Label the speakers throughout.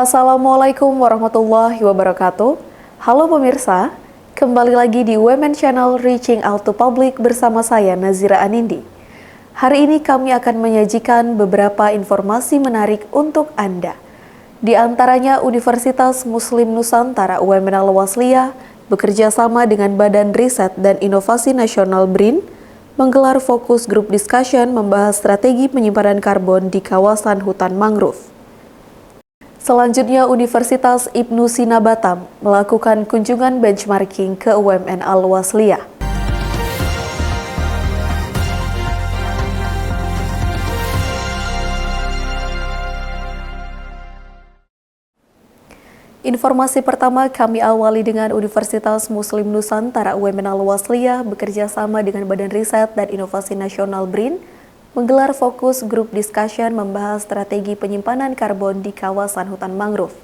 Speaker 1: Assalamualaikum warahmatullahi wabarakatuh. Halo pemirsa, kembali lagi di Women Channel Reaching Out to Public bersama saya Nazira Anindi. Hari ini kami akan menyajikan beberapa informasi menarik untuk Anda. Di antaranya Universitas Muslim Nusantara Women Al-Wasliyah bekerja sama dengan Badan Riset dan Inovasi Nasional BRIN menggelar fokus group discussion membahas strategi penyimpanan karbon di kawasan hutan mangrove. Selanjutnya, Universitas Ibnu Sina Batam melakukan kunjungan benchmarking ke UMN Al-Wasliyah. Informasi pertama kami awali dengan Universitas Muslim Nusantara UMN Al-Wasliyah bekerja sama dengan Badan Riset dan Inovasi Nasional BRIN menggelar fokus group discussion membahas strategi penyimpanan karbon di kawasan hutan mangrove.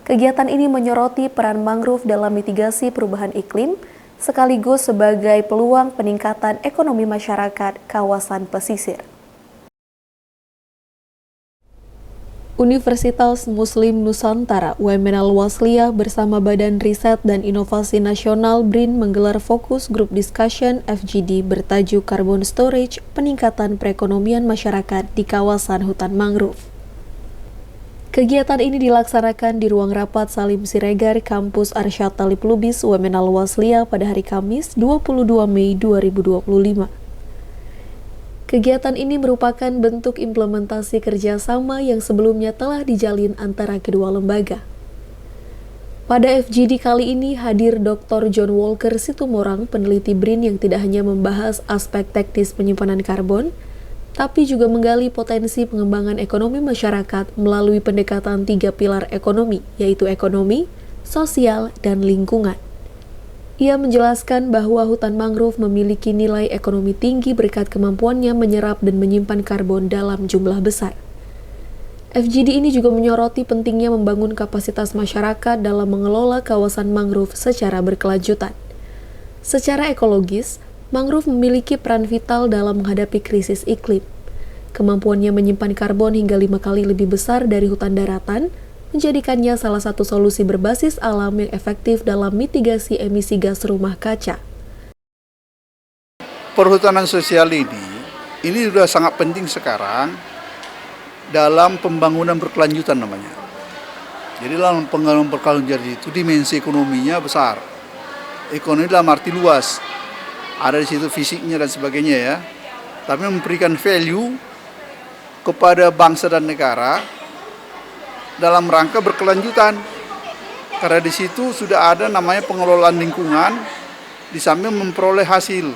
Speaker 1: Kegiatan ini menyoroti peran mangrove dalam mitigasi perubahan iklim sekaligus sebagai peluang peningkatan ekonomi masyarakat kawasan pesisir. Universitas Muslim Nusantara UMN Al-Wasliyah bersama Badan Riset dan Inovasi Nasional BRIN menggelar fokus group discussion FGD bertajuk Carbon Storage Peningkatan Perekonomian Masyarakat di Kawasan Hutan Mangrove. Kegiatan ini dilaksanakan di ruang rapat Salim Siregar, Kampus Arsyad Talib Lubis UMN Al-Wasliyah pada hari Kamis 22 Mei 2025. Kegiatan ini merupakan bentuk implementasi kerjasama yang sebelumnya telah dijalin antara kedua lembaga. Pada FGD kali ini hadir Dr. John Walker Situmorang, peneliti BRIN yang tidak hanya membahas aspek teknis penyimpanan karbon, tapi juga menggali potensi pengembangan ekonomi masyarakat melalui pendekatan 3 pilar ekonomi, yaitu ekonomi, sosial, dan lingkungan. Ia menjelaskan bahwa hutan mangrove memiliki nilai ekonomi tinggi berkat kemampuannya menyerap dan menyimpan karbon dalam jumlah besar. FGD ini juga menyoroti pentingnya membangun kapasitas masyarakat dalam mengelola kawasan mangrove secara berkelanjutan. Secara ekologis, mangrove memiliki peran vital dalam menghadapi krisis iklim. Kemampuannya menyimpan karbon hingga 5 kali lebih besar dari hutan daratan, menjadikannya salah satu solusi berbasis alam yang efektif dalam mitigasi emisi gas rumah kaca.
Speaker 2: Perhutanan sosial ini sudah sangat penting sekarang dalam pembangunan berkelanjutan namanya. Jadi dalam pembangunan berkelanjutan itu dimensi ekonominya besar. Ekonomi dalam arti luas. Ada di situ fisiknya dan sebagainya ya. Tapi memberikan value kepada bangsa dan negara dalam rangka berkelanjutan, karena di situ sudah ada namanya pengelolaan lingkungan di samping memperoleh hasil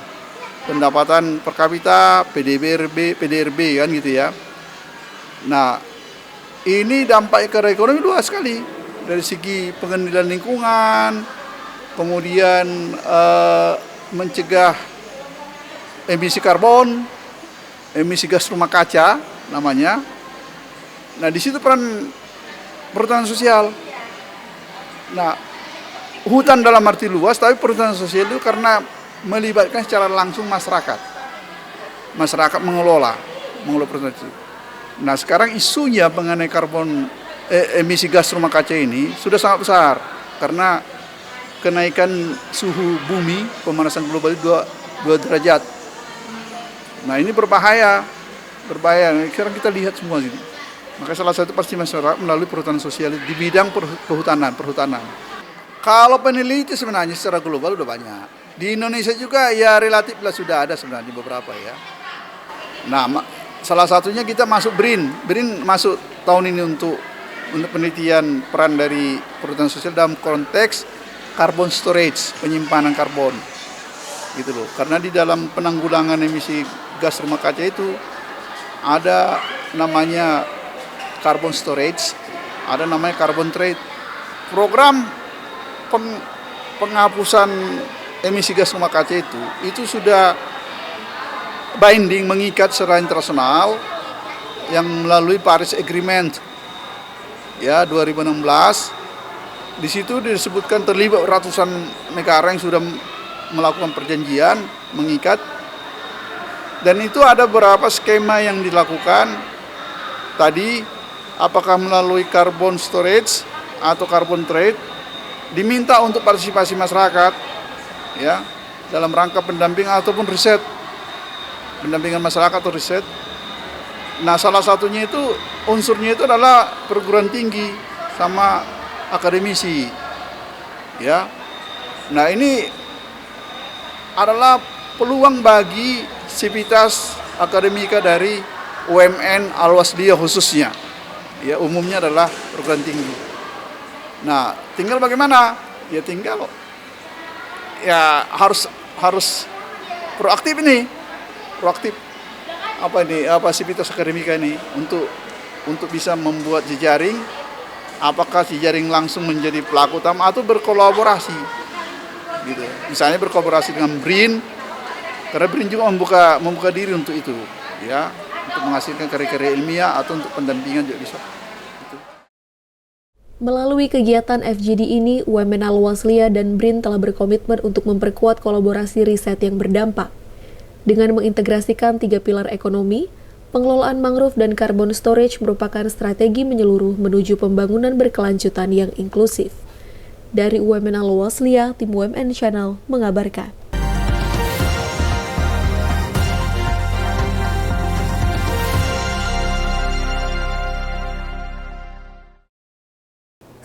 Speaker 2: pendapatan per kapita, PDRB kan gitu ya. Nah, ini dampak ke ekonomi luas sekali dari segi pengendalian lingkungan, kemudian mencegah emisi karbon, emisi gas rumah kaca namanya. Nah, di situ peran perhutanan sosial. Nah, hutan dalam arti luas, tapi perhutanan sosial itu karena melibatkan secara langsung masyarakat. Masyarakat mengelola perhutanan sosial. Nah, sekarang isunya mengenai emisi gas rumah kaca ini sudah sangat besar karena kenaikan suhu bumi, pemanasan global itu 2 derajat. Nah, ini berbahaya. Sekarang kita lihat semua sini. Maka salah satu pasti masyarakat melalui perhutanan sosial di bidang perhutanan. Kalau peneliti sebenarnya secara global udah banyak. Di Indonesia juga ya relatif lah sudah ada sebenarnya beberapa ya. Nah, salah satunya kita masuk BRIN. BRIN masuk tahun ini untuk penelitian peran dari perhutanan sosial dalam konteks carbon storage, penyimpanan karbon. Gitu loh. Karena di dalam penanggulangan emisi gas rumah kaca itu ada namanya carbon storage, ada namanya carbon trade. Program penghapusan emisi gas rumah kaca itu sudah binding, mengikat secara internasional yang melalui Paris Agreement ya 2016. Di situ disebutkan terlibat ratusan negara yang sudah melakukan perjanjian mengikat, dan itu ada beberapa skema yang dilakukan tadi apakah melalui carbon storage atau carbon trade, diminta untuk partisipasi masyarakat ya dalam rangka pendampingan ataupun riset, pendampingan masyarakat atau riset. Nah, salah satunya itu unsurnya itu adalah perguruan tinggi sama akademisi ya. Nah, ini adalah peluang bagi sivitas akademika dari UMN Al-Wasliyah khususnya. Ya, umumnya adalah perguruan tinggi. Nah, tinggal bagaimana? Ya tinggal harus proaktif ini. Proaktif sivitas akademika ini untuk bisa membuat jejaring. Apakah jejaring langsung menjadi pelaku utama atau berkolaborasi gitu. Misalnya berkolaborasi dengan BRIN, karena BRIN juga membuka diri untuk itu ya, untuk menghasilkan karya-karya ilmiah atau untuk pendampingan juga bisa.
Speaker 1: Melalui kegiatan FGD ini, UMN Al-Wasliyah dan BRIN telah berkomitmen untuk memperkuat kolaborasi riset yang berdampak. Dengan mengintegrasikan 3 pilar ekonomi, pengelolaan mangrove dan carbon storage merupakan strategi menyeluruh menuju pembangunan berkelanjutan yang inklusif. Dari UMN Al-Wasliyah, tim UMN Channel mengabarkan.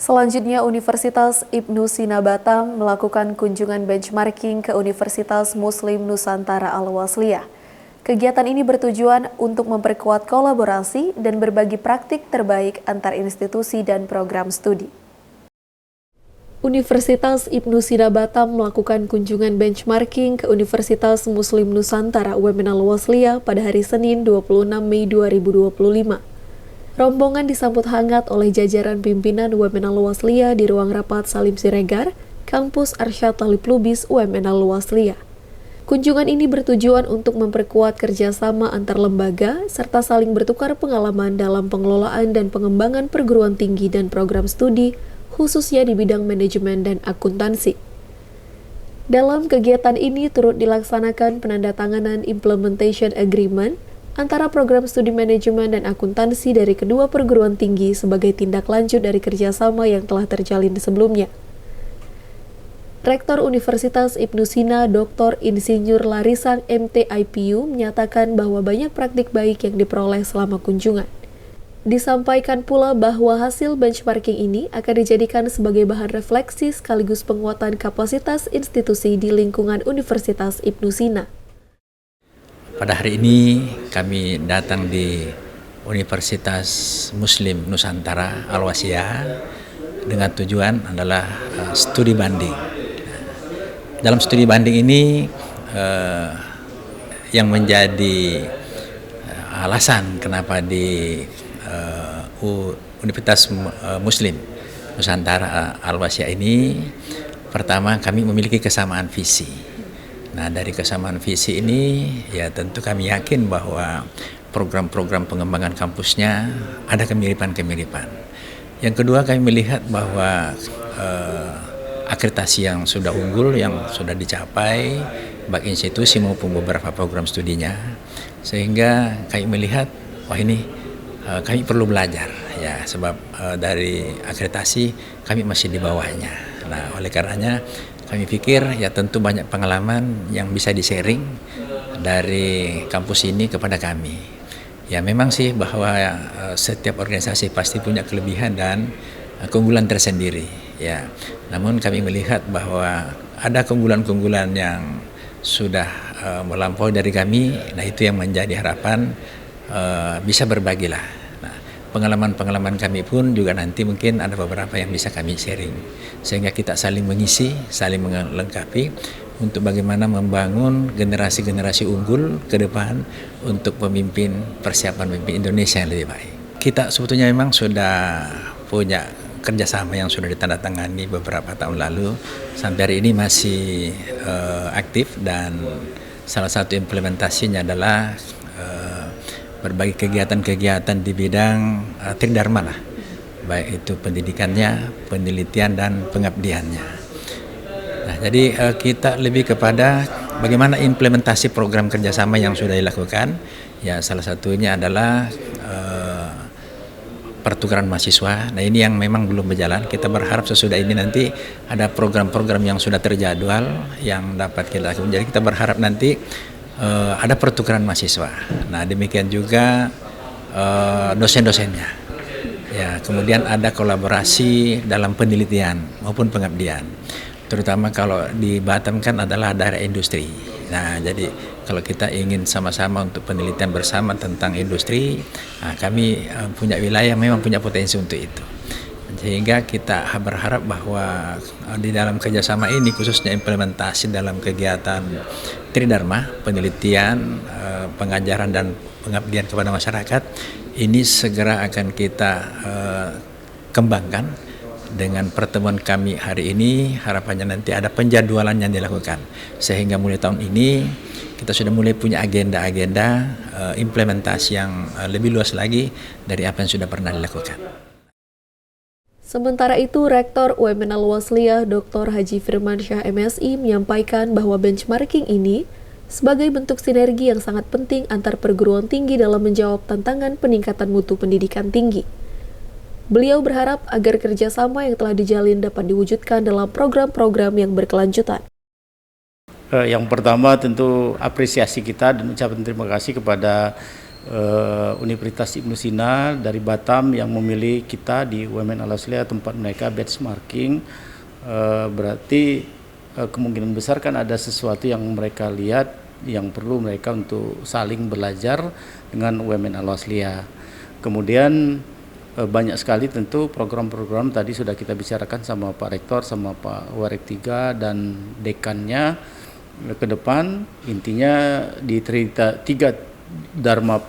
Speaker 1: Selanjutnya, Universitas Ibnu Sina Batam melakukan kunjungan benchmarking ke Universitas Muslim Nusantara Al-Wasliyah. Kegiatan ini bertujuan untuk memperkuat kolaborasi dan berbagi praktik terbaik antar institusi dan program studi. Universitas Ibnu Sina Batam melakukan kunjungan benchmarking ke Universitas Muslim Nusantara UMN Al-Wasliyah pada hari Senin 26 Mei 2025. Rombongan disambut hangat oleh jajaran pimpinan UMN Al-Wasliyah di ruang rapat Salim Siregar, Kampus Arsyad Talib Lubis UMN Al-Wasliyah. Kunjungan ini bertujuan untuk memperkuat kerjasama antar lembaga serta saling bertukar pengalaman dalam pengelolaan dan pengembangan perguruan tinggi dan program studi, khususnya di bidang manajemen dan akuntansi. Dalam kegiatan ini turut dilaksanakan penandatanganan Implementation Agreement antara program studi manajemen dan akuntansi dari kedua perguruan tinggi sebagai tindak lanjut dari kerjasama yang telah terjalin sebelumnya. Rektor Universitas Ibnu Sina, Dr. Insinyur Larisang MTIPU, menyatakan bahwa banyak praktik baik yang diperoleh selama kunjungan. Disampaikan pula bahwa hasil benchmarking ini akan dijadikan sebagai bahan refleksi sekaligus penguatan kapasitas institusi di lingkungan Universitas Ibnu Sina.
Speaker 3: Pada hari ini kami datang di Universitas Muslim Nusantara Al-Wasliyah dengan tujuan adalah studi banding. Dalam studi banding ini yang menjadi alasan kenapa di Universitas Muslim Nusantara Al-Wasliyah ini, pertama kami memiliki kesamaan visi. Nah, dari kesamaan visi ini ya tentu kami yakin bahwa program-program pengembangan kampusnya ada kemiripan-kemiripan. Yang kedua, kami melihat bahwa akreditasi yang sudah unggul, yang sudah dicapai baik institusi maupun beberapa program studinya, sehingga kami melihat wah ini kami perlu belajar ya, sebab dari akreditasi kami masih di bawahnya. Nah, oleh karenanya kami pikir ya tentu banyak pengalaman yang bisa di-sharing dari kampus ini kepada kami. Ya memang sih bahwa setiap organisasi pasti punya kelebihan dan keunggulan tersendiri. Ya, namun kami melihat bahwa ada keunggulan-keunggulan yang sudah melampaui dari kami. Nah, itu yang menjadi harapan bisa berbagilah. Pengalaman-pengalaman kami pun juga nanti mungkin ada beberapa yang bisa kami sharing, sehingga kita saling mengisi, saling melengkapi untuk bagaimana membangun generasi-generasi unggul ke depan untuk persiapan memimpin Indonesia yang lebih baik. Kita sebetulnya memang sudah punya kerjasama yang sudah ditandatangani beberapa tahun lalu, sampai hari ini masih aktif, dan salah satu implementasinya adalah berbagai kegiatan-kegiatan di bidang tridharma lah, baik itu pendidikannya, penelitian dan pengabdiannya. Nah, jadi kita lebih kepada bagaimana implementasi program kerjasama yang sudah dilakukan. Ya, salah satunya adalah pertukaran mahasiswa. Nah ini yang memang belum berjalan. Kita berharap sesudah ini nanti ada program-program yang sudah terjadwal yang dapat kita lakukan. Jadi kita berharap nanti ada pertukaran mahasiswa. Nah demikian juga dosen-dosennya. Ya, kemudian ada kolaborasi dalam penelitian maupun pengabdian. Terutama kalau di Batam kan adalah daerah industri. Nah, jadi kalau kita ingin sama-sama untuk penelitian bersama tentang industri, nah, kami punya wilayah memang punya potensi untuk itu. Sehingga kita berharap bahwa di dalam kerjasama ini khususnya implementasi dalam kegiatan Tridharma, penelitian, pengajaran dan pengabdian kepada masyarakat, ini segera akan kita kembangkan. Dengan pertemuan kami hari ini, harapannya nanti ada penjadwalan yang dilakukan. Sehingga mulai tahun ini kita sudah mulai punya agenda-agenda implementasi yang lebih luas lagi dari apa yang sudah pernah dilakukan.
Speaker 1: Sementara itu, Rektor UMN Al-Wasliyah Dr. Haji Firmansyah MSI menyampaikan bahwa benchmarking ini sebagai bentuk sinergi yang sangat penting antar perguruan tinggi dalam menjawab tantangan peningkatan mutu pendidikan tinggi. Beliau berharap agar kerjasama yang telah dijalin dapat diwujudkan dalam program-program yang berkelanjutan.
Speaker 4: Yang pertama tentu apresiasi kita dan ucapan terima kasih kepada Universitas Ibnu Sina dari Batam yang memilih kita di UMN Al-Wasliyah tempat mereka benchmarking. Berarti kemungkinan besar kan ada sesuatu yang mereka lihat yang perlu mereka untuk saling belajar dengan UMN Al-Wasliyah. Kemudian banyak sekali tentu program-program tadi sudah kita bicarakan sama Pak Rektor, sama Pak Warek 3 dan dekannya ke depan. Intinya di tiga Dharma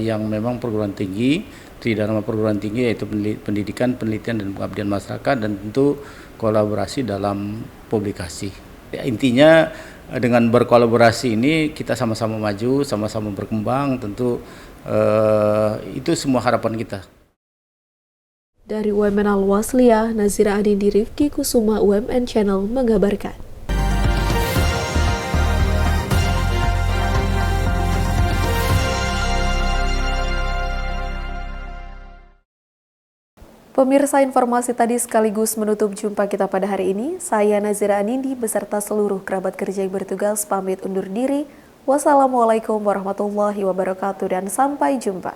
Speaker 4: yang memang perguruan tinggi, Tridharma perguruan tinggi yaitu pendidikan, penelitian dan pengabdian masyarakat, dan tentu kolaborasi dalam publikasi. Intinya dengan berkolaborasi ini kita sama-sama maju, sama-sama berkembang, tentu itu semua harapan kita.
Speaker 1: Dari UMN Al-Wasliyah, Nazira Adindi Rifki Kusuma UMN Channel mengabarkan. Pemirsa, informasi tadi sekaligus menutup jumpa kita pada hari ini. Saya Nazira Anindi beserta seluruh kerabat kerja yang bertugas pamit undur diri. Wassalamualaikum warahmatullahi wabarakatuh dan sampai jumpa.